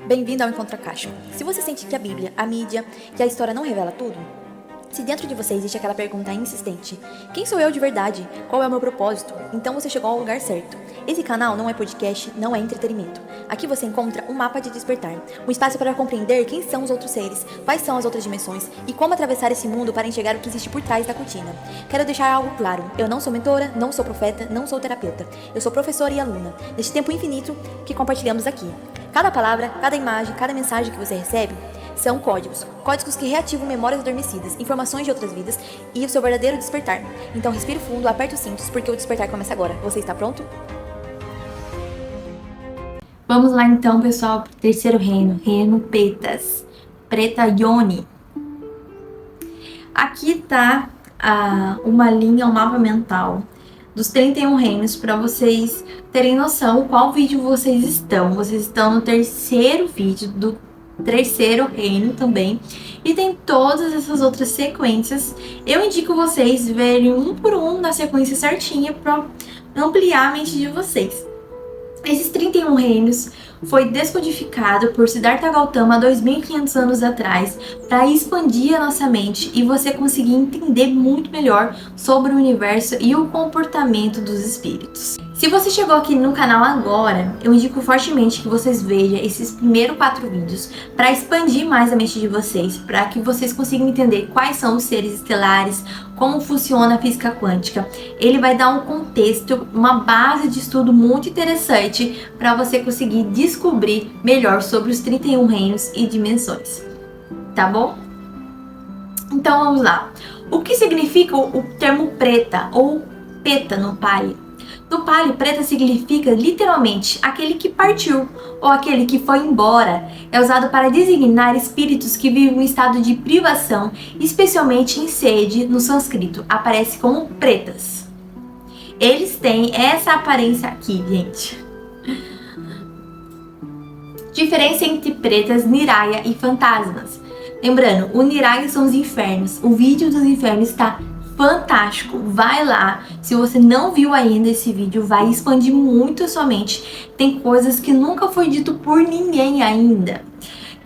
Bem-vindo ao Encontro Acástico. Se você sente que a Bíblia, a mídia e a história não revela tudo, se dentro de você existe aquela pergunta insistente, quem sou eu de verdade? Qual é o meu propósito? Então você chegou ao lugar certo. Esse canal não é podcast, não é entretenimento. Aqui você encontra um mapa de despertar, um espaço para compreender quem são os outros seres, quais são as outras dimensões e como atravessar esse mundo para enxergar o que existe por trás da cortina. Quero deixar algo claro, eu não sou mentora, não sou profeta, não sou terapeuta. Eu sou professora e aluna, neste tempo infinito que compartilhamos aqui. Cada palavra, cada imagem, cada mensagem que você recebe são códigos que reativam memórias adormecidas, informações de outras vidas e o seu verdadeiro despertar. Então respire fundo, aperte os cintos, porque o despertar começa agora. Você está pronto? Vamos lá então, pessoal, para o terceiro reino, reino Petas, Preta Yoni. Aqui tá uma linha, um mapa mental dos 31 reinos para vocês terem noção qual vídeo vocês estão. Vocês estão no terceiro vídeo do terceiro reino também, e tem todas essas outras sequências. Eu indico vocês verem um por um na sequência certinha para ampliar a mente de vocês. Esses 31 reinos foi descodificado por Siddhartha Gautama 2.500 anos atrás para expandir a nossa mente e você conseguir entender muito melhor sobre o universo e o comportamento dos espíritos. Se você chegou aqui no canal agora, eu indico fortemente que vocês vejam esses primeiros 4 vídeos para expandir mais a mente de vocês, para que vocês consigam entender quais são os seres estelares, como funciona a física quântica. Ele vai dar um contexto, uma base de estudo muito interessante para você conseguir descobrir melhor sobre os 31 reinos e dimensões. Tá bom? Então vamos lá. O que significa o termo preta ou peta no Pali? No Pali, preta significa literalmente aquele que partiu ou aquele que foi embora. É usado para designar espíritos que vivem em estado de privação, especialmente em sede no sânscrito. Aparece como pretas. Eles têm essa aparência aqui, gente. Diferença entre pretas, niraya e fantasmas. Lembrando, o niraya são os infernos. O vídeo dos infernos está fantástico, vai lá. Se você não viu ainda esse vídeo, vai expandir muito a sua mente. Tem coisas que nunca foi dito por ninguém ainda.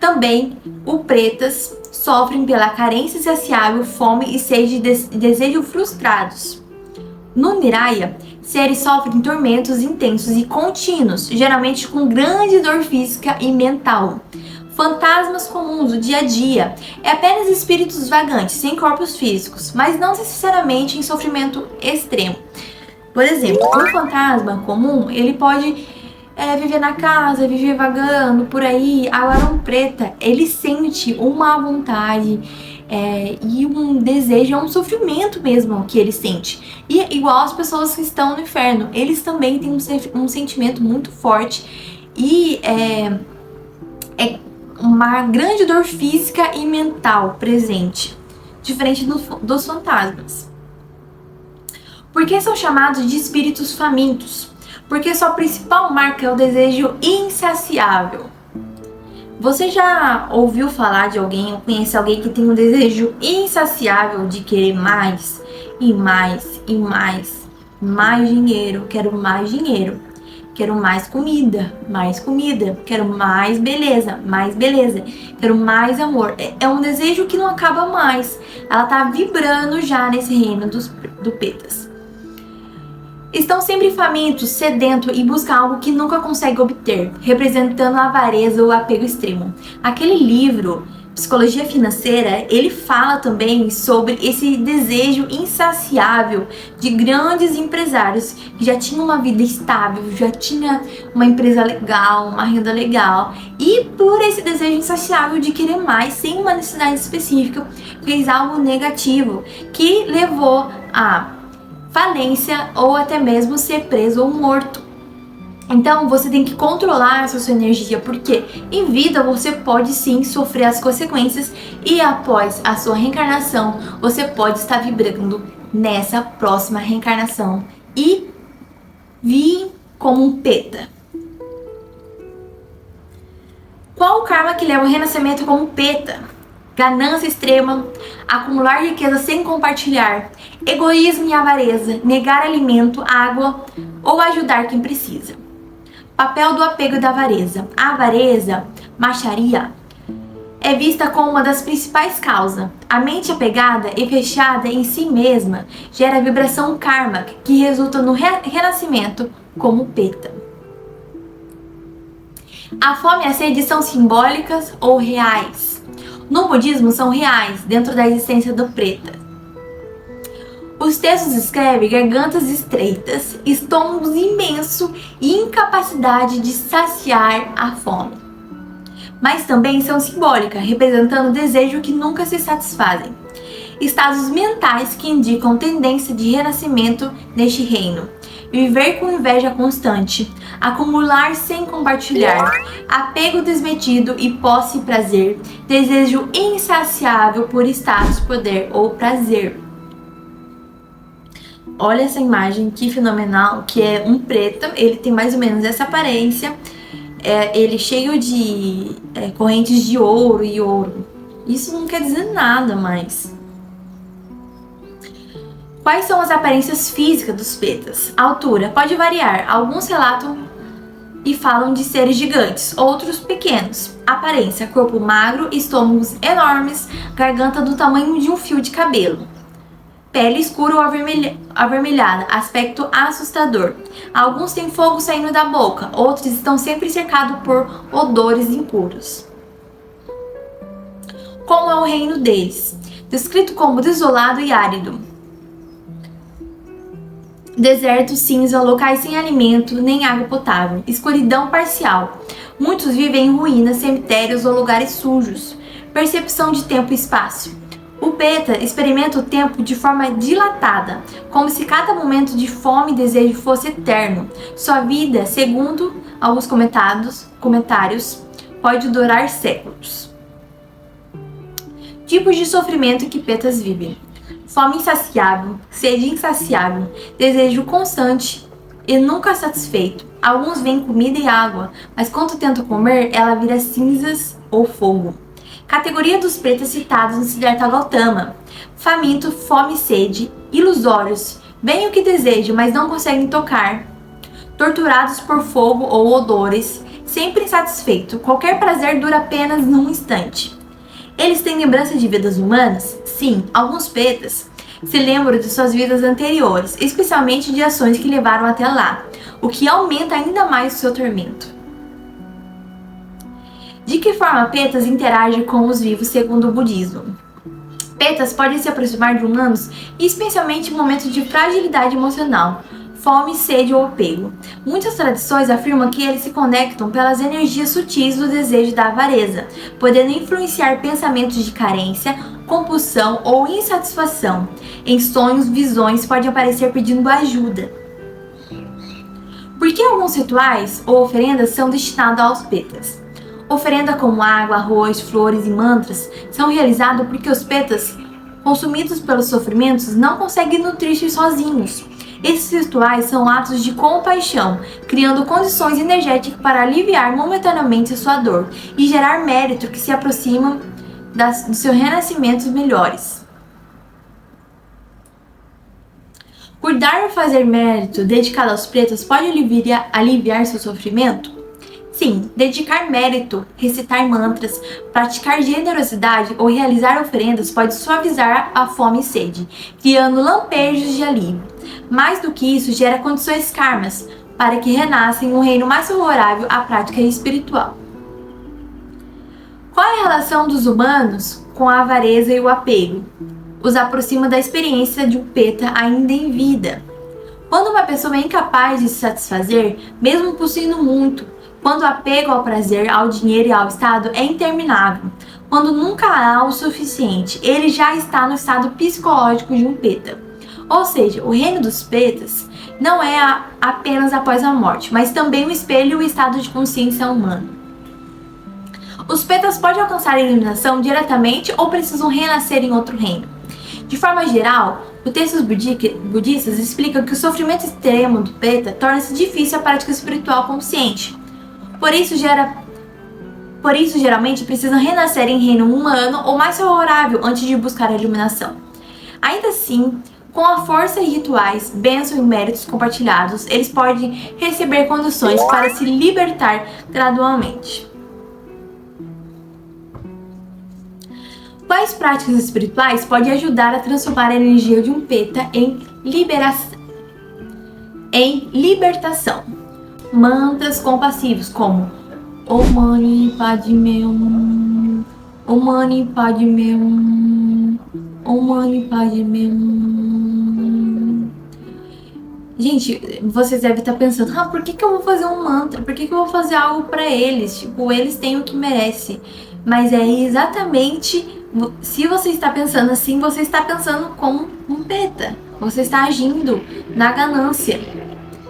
Também, os pretas sofrem pela carência insaciável, fome e sede de desejo frustrados. No Niraya, seres sofrem tormentos intensos e contínuos, geralmente com grande dor física e mental. Fantasmas comuns do dia a dia é apenas espíritos vagantes, sem corpos físicos, mas não necessariamente em sofrimento extremo. Por exemplo, um fantasma comum, ele pode viver na casa, viver vagando por aí. Agora um preta, ele sente uma vontade e um desejo, é um sofrimento mesmo que ele sente. E igual as pessoas que estão no inferno, eles também têm um sentimento muito forte e uma grande dor física e mental presente, diferente dos fantasmas. Por que são chamados de espíritos famintos? Porque sua principal marca é o desejo insaciável. Você já ouviu falar de alguém ou conhece alguém que tem um desejo insaciável de querer mais e mais e mais? Mais dinheiro, quero mais dinheiro. Quero mais comida, quero mais beleza, quero mais amor. É um desejo que não acaba mais. Ela tá vibrando já nesse reino do Petas. Estão sempre famintos, sedentos e buscam algo que nunca consegue obter, representando a avareza ou apego extremo. Aquele livro, Psicologia Financeira, ele fala também sobre esse desejo insaciável de grandes empresários que já tinham uma vida estável, já tinha uma empresa legal, uma renda legal, e por esse desejo insaciável de querer mais, sem uma necessidade específica, fez algo negativo que levou a falência ou até mesmo ser preso ou morto. Então você tem que controlar essa sua energia, porque em vida você pode sim sofrer as consequências e após a sua reencarnação você pode estar vibrando nessa próxima reencarnação e vir como um peta. Qual o karma que leva ao renascimento como peta? Ganância extrema, acumular riqueza sem compartilhar, egoísmo e avareza, negar alimento, água ou ajudar quem precisa. Papel do apego e da avareza. A avareza Macharia é vista como uma das principais causas. A mente apegada e fechada em si mesma gera a vibração karma, que resulta no renascimento como Peta. A fome e a sede são simbólicas ou reais? No budismo são reais, dentro da existência do Preta. Os textos escrevem gargantas estreitas, estômagos imenso e incapacidade de saciar a fome. Mas também são simbólicas, representando desejo que nunca se satisfazem. Estados mentais que indicam tendência de renascimento neste reino. Viver com inveja constante, acumular sem compartilhar, apego desmedido e posse e prazer, desejo insaciável por status, poder ou prazer. Olha essa imagem, que fenomenal, que é um Preta, ele tem mais ou menos essa aparência, ele cheio de correntes de ouro e ouro. Isso não quer dizer nada, mas... Quais são as aparências físicas dos Pretas? A altura pode variar, alguns relatam e falam de seres gigantes, outros pequenos. Aparência: corpo magro, estômagos enormes, garganta do tamanho de um fio de cabelo. Pele escura ou avermelhada, aspecto assustador. Alguns têm fogo saindo da boca, outros estão sempre cercados por odores impuros. Como é o reino deles? Descrito como desolado e árido. Deserto, cinza, locais sem alimento nem água potável, escuridão parcial. Muitos vivem em ruínas, cemitérios ou lugares sujos. Percepção de tempo e espaço. O Peta experimenta o tempo de forma dilatada, como se cada momento de fome e desejo fosse eterno. Sua vida, segundo alguns comentários, pode durar séculos. Tipos de sofrimento que Petas vivem: fome insaciável, sede insaciável, desejo constante e nunca satisfeito. Alguns veem comida e água, mas quando tentam comer, ela vira cinzas ou fogo. Categoria dos Pretas citados no Siddhartha Gautama: faminto, fome e sede, ilusórios, veem o que desejam, mas não conseguem tocar, torturados por fogo ou odores, sempre insatisfeito, qualquer prazer dura apenas num instante. Eles têm lembrança de vidas humanas? Sim, alguns Pretas se lembram de suas vidas anteriores, especialmente de ações que levaram até lá, o que aumenta ainda mais o seu tormento. De que forma Petas interagem com os vivos segundo o budismo? Petas podem se aproximar de humanos, especialmente em momentos de fragilidade emocional, fome, sede ou apego. Muitas tradições afirmam que eles se conectam pelas energias sutis do desejo e da avareza, podendo influenciar pensamentos de carência, compulsão ou insatisfação. Em sonhos, visões podem aparecer pedindo ajuda. Por que alguns rituais ou oferendas são destinados aos Petas? Oferenda como água, arroz, flores e mantras são realizados porque os Petas, consumidos pelos sofrimentos, não conseguem nutrir-se sozinhos. Esses rituais são atos de compaixão, criando condições energéticas para aliviar momentaneamente sua dor e gerar mérito que se aproximam dos seus renascimentos melhores. Cuidar ou fazer mérito dedicado aos Pretas pode aliviar seu sofrimento? Sim, dedicar mérito, recitar mantras, praticar generosidade ou realizar oferendas pode suavizar a fome e sede, criando lampejos de alívio. Mais do que isso, gera condições karmas para que renasça em um reino mais favorável à prática espiritual. Qual é a relação dos humanos com a avareza e o apego? Os aproxima da experiência de um Peta ainda em vida. Quando uma pessoa é incapaz de se satisfazer, mesmo possuindo muito, quando o apego ao prazer, ao dinheiro e ao estado é interminável, quando nunca há o suficiente, ele já está no estado psicológico de um Peta. Ou seja, o reino dos Petas não é apenas após a morte, mas também o espelho e o estado de consciência humano. Os Petas podem alcançar a iluminação diretamente ou precisam renascer em outro reino. De forma geral, os textos budistas explicam que o sofrimento extremo do Peta torna-se difícil a prática espiritual consciente. Por isso, geralmente, precisam renascer em reino humano ou mais favorável antes de buscar a iluminação. Ainda assim, com a força e rituais, bênçãos e méritos compartilhados, eles podem receber condições para se libertar gradualmente. Quais práticas espirituais podem ajudar a transformar a energia de um Peta em libertação? Mantras compassivos como Om Mani Padme Hum, Om Mani Padme Hum, Om Mani Padme Hum. Gente, vocês devem estar pensando, por que eu vou fazer um mantra? Por que eu vou fazer algo para eles? Tipo, eles têm o que merecem. Mas é exatamente, se você está pensando assim, você está pensando como um Peta. Você está agindo na ganância,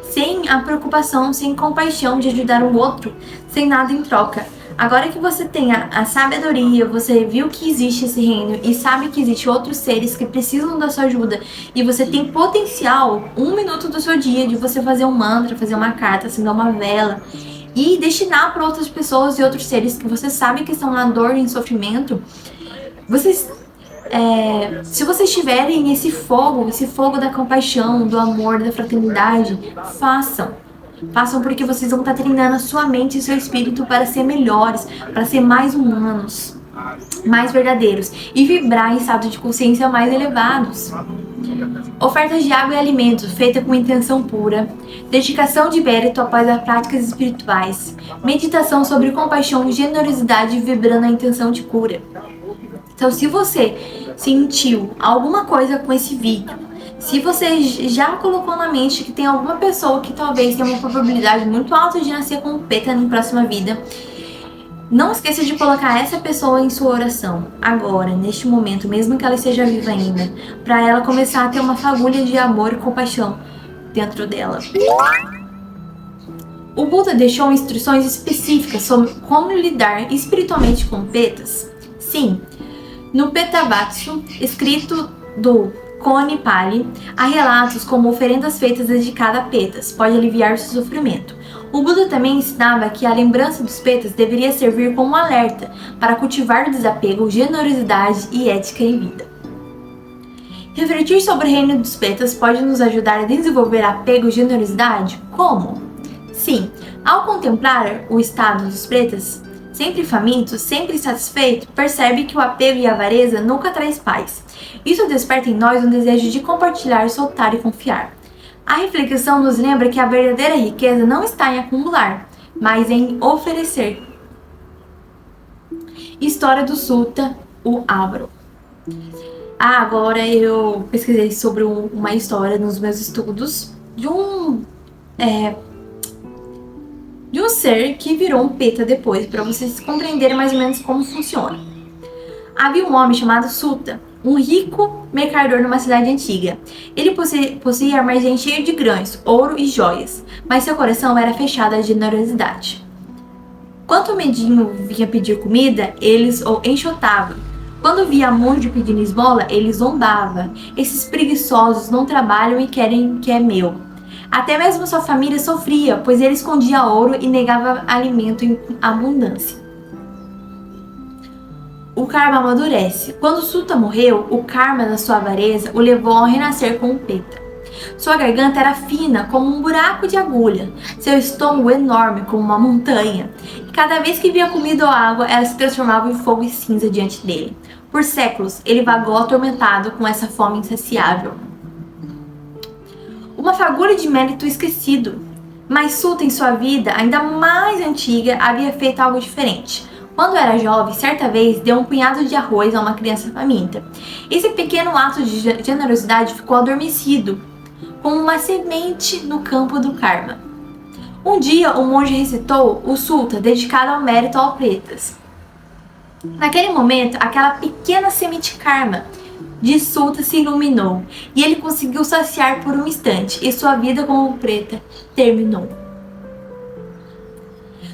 sem a preocupação, sem compaixão de ajudar o outro, sem nada em troca. Agora que você tem a sabedoria, você viu que existe esse reino e sabe que existem outros seres que precisam da sua ajuda e você tem potencial, 1 minuto do seu dia de você fazer um mantra, fazer uma carta, acender uma vela e destinar para outras pessoas e outros seres que você sabe que estão na dor e em sofrimento, se vocês tiverem esse fogo da compaixão, do amor, da fraternidade, façam. Façam porque vocês vão estar treinando a sua mente e seu espírito para ser melhores, para ser mais humanos, mais verdadeiros e vibrar em estado de consciência mais elevados. Ofertas de água e alimento feita com intenção pura, dedicação de mérito após as práticas espirituais, meditação sobre compaixão e generosidade vibrando a intenção de cura. Então, se você sentiu alguma coisa com esse vídeo, se você já colocou na mente que tem alguma pessoa que talvez tenha uma probabilidade muito alta de nascer com um Peta na próxima vida, não esqueça de colocar essa pessoa em sua oração, agora, neste momento, mesmo que ela esteja viva ainda, para ela começar a ter uma fagulha de amor e compaixão dentro dela. O Buda deixou instruções específicas sobre como lidar espiritualmente com Petas? Sim, no Petavatsu, escrito do Kone Pali, há relatos como oferendas feitas dedicadas a Petas pode aliviar o seu sofrimento. O Buda também ensinava que a lembrança dos Petas deveria servir como um alerta para cultivar o desapego, generosidade e ética em vida. Refletir sobre o reino dos Petas pode nos ajudar a desenvolver apego e generosidade? Como? Sim, ao contemplar o estado dos Petas, sempre faminto, sempre satisfeito, percebe que o apego e a avareza nunca traz paz. Isso desperta em nós um desejo de compartilhar, soltar e confiar. A reflexão nos lembra que a verdadeira riqueza não está em acumular, mas em oferecer. História do Sutta, o Álvaro. Agora eu pesquisei sobre uma história nos meus estudos de um ser que virou um Peta depois, para vocês compreenderem mais ou menos como funciona. Havia um homem chamado Sutta, um rico mercador numa cidade antiga. Ele possuía armazém cheio de grãos, ouro e joias, mas seu coração era fechado à generosidade. Quando o mendigo vinha pedir comida, eles o enxotavam. Quando via monge pedindo esmola, ele zombava. Esses preguiçosos não trabalham e querem que é meu. Até mesmo sua família sofria, pois ele escondia ouro e negava alimento em abundância. O karma amadurece. Quando Sutta morreu, o karma da sua avareza o levou a renascer como um Peta. Sua garganta era fina como um buraco de agulha, seu estômago enorme como uma montanha, e cada vez que via comida ou água, ela se transformava em fogo e cinza diante dele. Por séculos, ele vagou atormentado com essa fome insaciável. Uma fagulha de mérito esquecido. Mas Sutta, em sua vida ainda mais antiga, havia feito algo diferente. Quando era jovem, certa vez deu um punhado de arroz a uma criança faminta. Esse pequeno ato de generosidade ficou adormecido, como uma semente no campo do karma. Um dia, o monge recitou o Sutta dedicado ao mérito ao Petas. Naquele momento, aquela pequena semente karma de Sutta se iluminou e ele conseguiu saciar por um instante e sua vida como Peta terminou.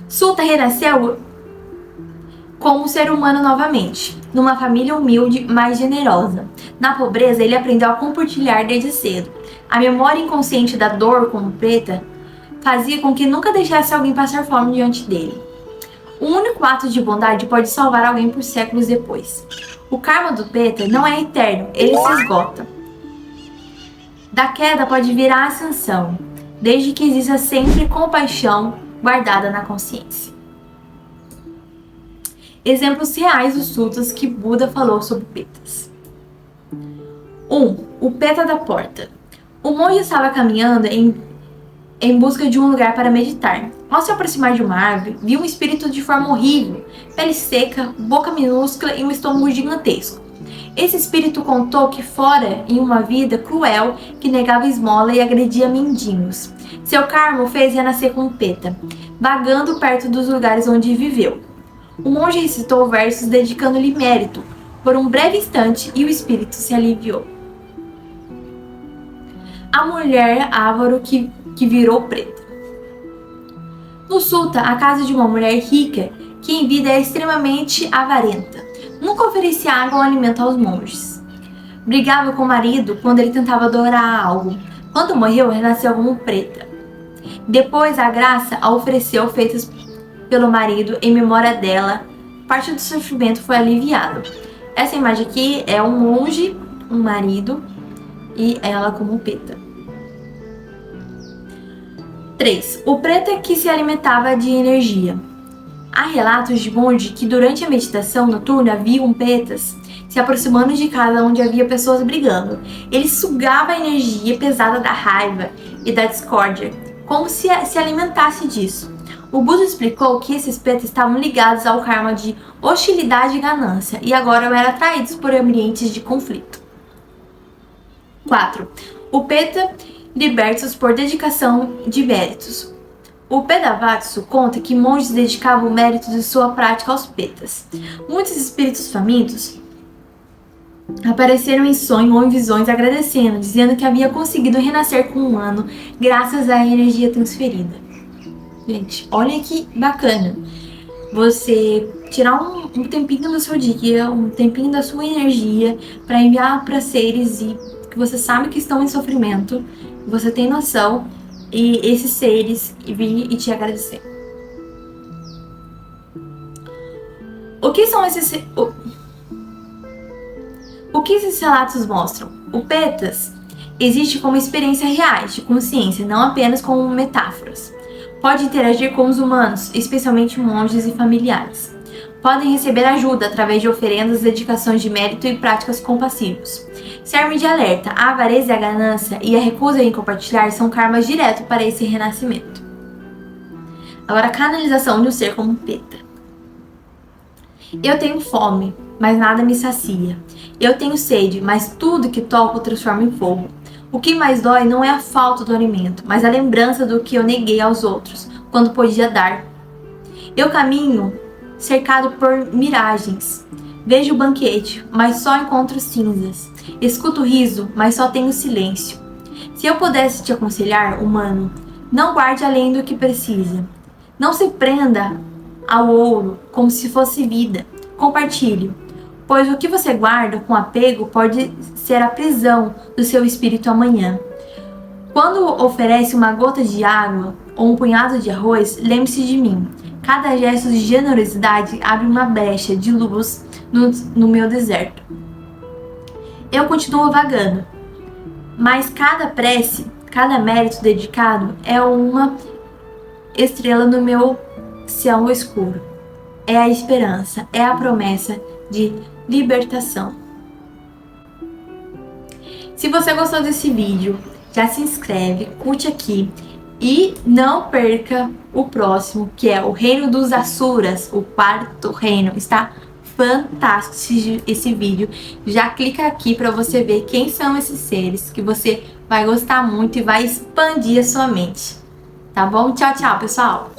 Sutta renasceu como ser humano novamente, numa família humilde, mas generosa. Na pobreza, ele aprendeu a compartilhar desde cedo. A memória inconsciente da dor como Peta fazia com que nunca deixasse alguém passar fome diante dele. Um único ato de bondade pode salvar alguém por séculos depois. O karma do Peta não é eterno, ele se esgota. Da queda pode vir a ascensão, desde que exista sempre compaixão guardada na consciência. Exemplos reais dos sutras que Buda falou sobre petas. 1. O peta da porta. O monge estava caminhando em busca de um lugar para meditar. Ao se aproximar de uma árvore, viu um espírito de forma horrível, pele seca, boca minúscula e um estômago gigantesco. Esse espírito contou que fora em uma vida cruel que negava esmola e agredia mendigos. Seu karma o fez renascer como peta, vagando perto dos lugares onde viveu. O monge recitou versos dedicando-lhe mérito por um breve instante e o espírito se aliviou. A mulher ávaro que virou preta. No Sutta, a casa de uma mulher rica que em vida é extremamente avarenta. Nunca oferecia água ou alimento aos monges. Brigava com o marido quando ele tentava adorar algo. Quando morreu, renasceu como preta. Depois, a graça a ofereceu feitas pelo marido em memória dela. Parte do sofrimento foi aliviado. Essa imagem aqui é um monge, um marido e ela como preta. 3. O preta que se alimentava de energia. Há relatos de monge que durante a meditação noturna viam pretas se aproximando de casa onde havia pessoas brigando. Ele sugava a energia pesada da raiva e da discórdia, como se alimentasse disso. O Buda explicou que esses pretas estavam ligados ao karma de hostilidade e ganância e agora eram atraídos por ambientes de conflito. 4. O preta libertos por dedicação de méritos. O Pedavatsu conta que monges dedicavam o mérito de sua prática aos petas. Muitos espíritos famintos apareceram em sonho ou em visões agradecendo, dizendo que havia conseguido renascer com um ano graças à energia transferida. Gente, olha que bacana você tirar um tempinho do seu dia, um tempinho da sua energia para enviar para seres que você sabe que estão em sofrimento, você tem noção, e esses seres vir e te agradecer. O que esses relatos mostram? O Petas existe como experiência reais de consciência, não apenas como metáforas. Pode interagir com os humanos, especialmente monges e familiares. Podem receber ajuda através de oferendas, dedicações de mérito e práticas compassivos. Serve de alerta, a avareza e a ganância e a recusa em compartilhar são karmas diretos para esse renascimento. Agora, a canalização de um ser como Peta. Eu tenho fome, mas nada me sacia. Eu tenho sede, mas tudo que toco transforma em fogo. O que mais dói não é a falta do alimento, mas a lembrança do que eu neguei aos outros, quando podia dar. Eu caminho cercado por miragens. Vejo o banquete, mas só encontro cinzas. Escuto o riso, mas só tenho silêncio. Se eu pudesse te aconselhar, humano, não guarde além do que precisa. Não se prenda ao ouro como se fosse vida. Compartilhe, pois o que você guarda com apego pode ser a prisão do seu espírito amanhã. Quando oferece uma gota de água ou um punhado de arroz, lembre-se de mim. Cada gesto de generosidade abre uma brecha de luz no meu deserto. Eu continuo vagando, mas cada prece, cada mérito dedicado é uma estrela no meu céu escuro. É a esperança, é a promessa de libertação. Se você gostou desse vídeo, já se inscreve, curte aqui e não perca o próximo, que é o Reino dos Asuras, o quarto reino. Está fantástico esse vídeo. Já clica aqui para você ver quem são esses seres, que você vai gostar muito e vai expandir a sua mente. Tá bom? Tchau, tchau, pessoal!